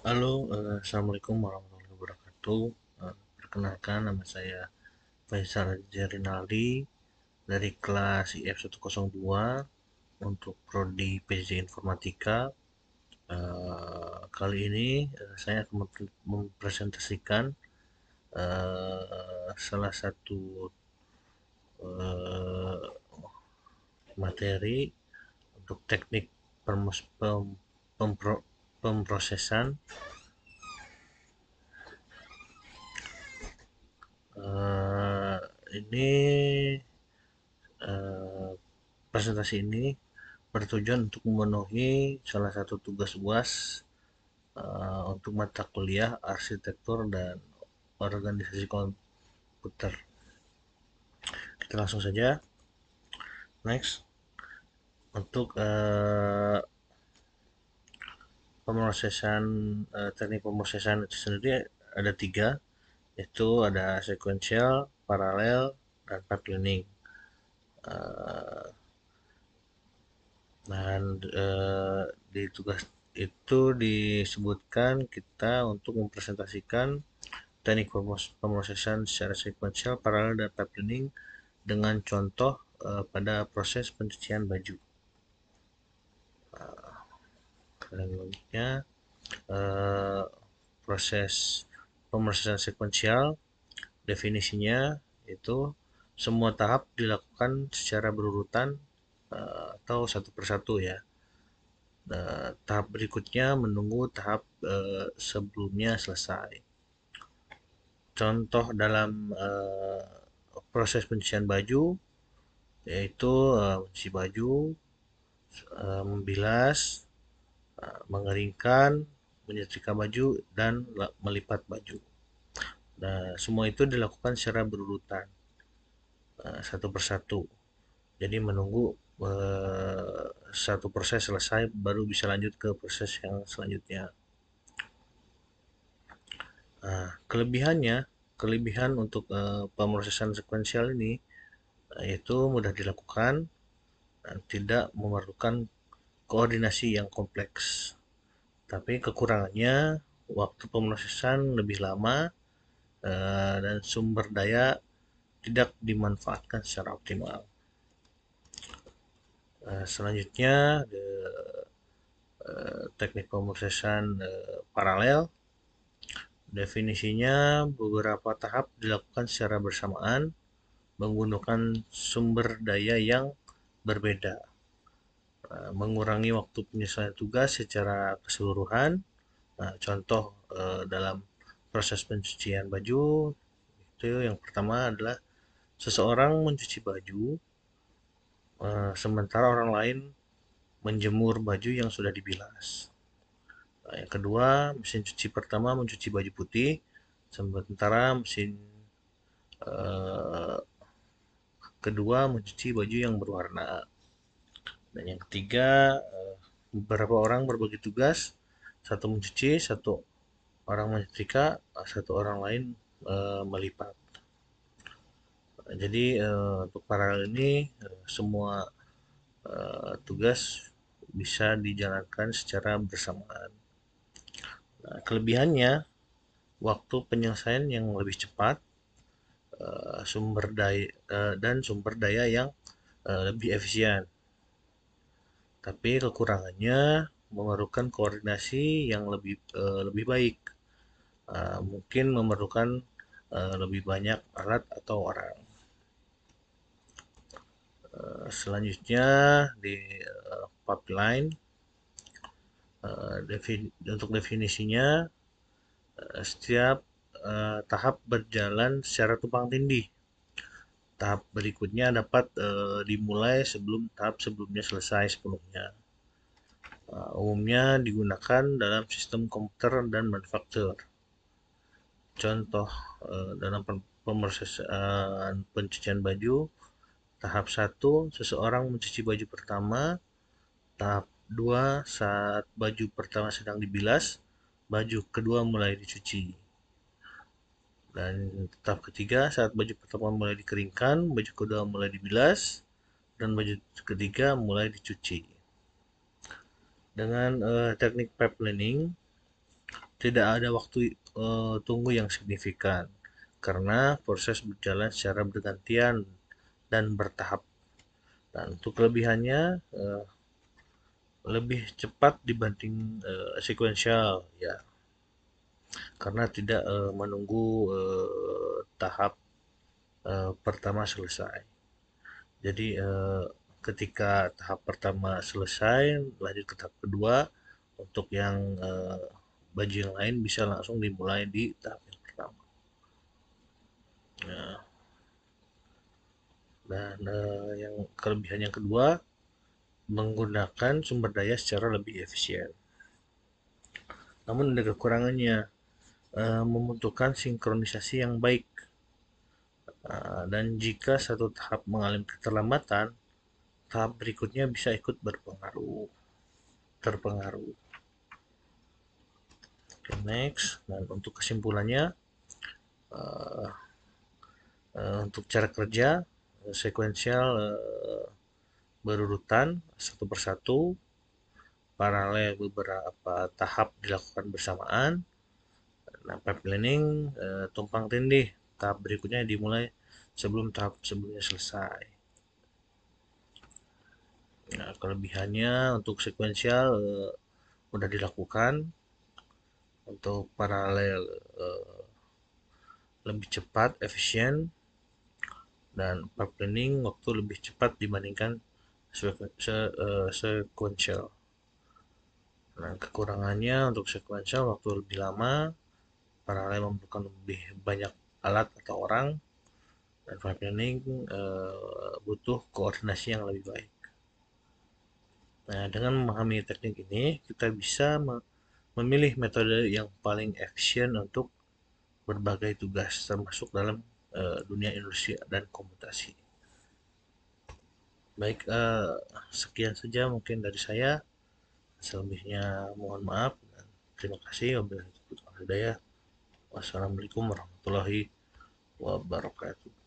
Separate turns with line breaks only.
Halo, Assalamualaikum warahmatullahi wabarakatuh. Perkenalkan, nama saya Faisal Jerinaldi dari kelas IF102 untuk Prodi PJ Informatika. Kali ini saya akan mempresentasikan salah satu eh, materi untuk teknik pemprosesan. Eh, ini eh, Presentasi ini bertujuan untuk memenuhi salah satu tugas UAS untuk mata kuliah arsitektur dan organisasi komputer. Kita langsung saja. Next, untuk pemrosesan teknik pemrosesan itu sendiri ada tiga, yaitu ada sequential, paralel, dan pipelining. Uh, dan di tugas itu disebutkan kita untuk mempresentasikan teknik pemrosesan secara sekuensial, paralel, dan pipelining dengan contoh pada proses pencucian baju. Selanjutnya, eh, proses pemrosesan sekuensial, definisinya itu semua tahap dilakukan secara berurutan atau satu persatu ya. Tahap berikutnya menunggu tahap sebelumnya selesai. Contoh dalam proses pencucian baju yaitu mencuci baju, membilas, mengeringkan, menyetrika baju, dan melipat baju. Nah, semua itu dilakukan secara berurutan, satu persatu. Jadi menunggu satu proses selesai baru bisa lanjut ke proses yang selanjutnya. Nah, kelebihan untuk pemrosesan sekuensial ini yaitu mudah dilakukan dan tidak memerlukan koordinasi yang kompleks. Tapi kekurangannya waktu pemrosesan lebih lama dan sumber daya tidak dimanfaatkan secara optimal. Selanjutnya teknik pemrosesan paralel. Definisinya beberapa tahap dilakukan secara bersamaan menggunakan sumber daya yang berbeda, mengurangi waktu penyelesaian tugas secara keseluruhan. Nah, contoh dalam proses pencucian baju itu yang pertama adalah seseorang mencuci baju sementara orang lain menjemur baju yang sudah dibilas. Nah, yang kedua, mesin cuci pertama mencuci baju putih sementara mesin eh, kedua mencuci baju yang berwarna. Dan yang ketiga, beberapa orang berbagi tugas, satu mencuci, satu orang menyetrika, satu orang lain melipat. Jadi untuk paralel ini semua tugas bisa dijalankan secara bersamaan. Nah, kelebihannya waktu penyelesaian yang lebih cepat, sumber daya dan sumber daya yang lebih efisien. Tapi kekurangannya memerlukan koordinasi yang lebih baik. Mungkin memerlukan lebih banyak alat atau orang. Selanjutnya di pipeline, untuk definisinya setiap tahap berjalan secara tumpang tindih. Tahap berikutnya dapat dimulai sebelum tahap sebelumnya selesai sepenuhnya. Umumnya digunakan dalam sistem komputer dan manufaktur. Contoh dalam pemrosesan pencucian baju, tahap satu seseorang mencuci baju pertama, tahap 2 saat baju pertama sedang dibilas, baju kedua mulai dicuci. Dan tahap ketiga saat baju pertama mulai dikeringkan, baju kedua mulai dibilas, dan baju ketiga mulai dicuci. Dengan teknik pipelining, Tidak ada waktu tunggu yang signifikan karena proses berjalan secara bergantian dan bertahap. Dan untuk kelebihannya lebih cepat dibanding sekuensial ya, karena tidak menunggu tahap pertama selesai. Jadi ketika tahap pertama selesai, lanjut ke tahap kedua. Untuk yang baju yang lain bisa langsung dimulai di tahap yang pertama. Nah, dan yang kelebihan yang kedua, menggunakan sumber daya secara lebih efisien. Namun ada kekurangannya, membutuhkan sinkronisasi yang baik. Dan jika satu tahap mengalami keterlambatan, tahap berikutnya bisa ikut terpengaruh. Okay, next. Dan untuk kesimpulannya, uh, untuk cara kerja sekuensial berurutan satu persatu, paralel beberapa tahap dilakukan bersamaan. Nah, pipelining tumpang tindih, tahap berikutnya dimulai sebelum tahap sebelumnya selesai. Nah, kelebihannya untuk sekuensial mudah dilakukan, untuk paralel lebih cepat, efisien, dan pipelining waktu lebih cepat dibandingkan sekuensial. Nah, kekurangannya untuk sekuensial waktu lebih lama, paralel memerlukan lebih banyak alat atau orang, dan pipelining butuh koordinasi yang lebih baik. Nah, dengan memahami teknik ini, kita bisa memilih metode yang paling efisien untuk berbagai tugas, termasuk dalam dunia industri dan komutasi. Baik, sekian saja mungkin dari saya. Selebihnya mohon maaf dan terima kasih. Wabillahi taufiq wal hidayah. Wassalamualaikum warahmatullahi wabarakatuh.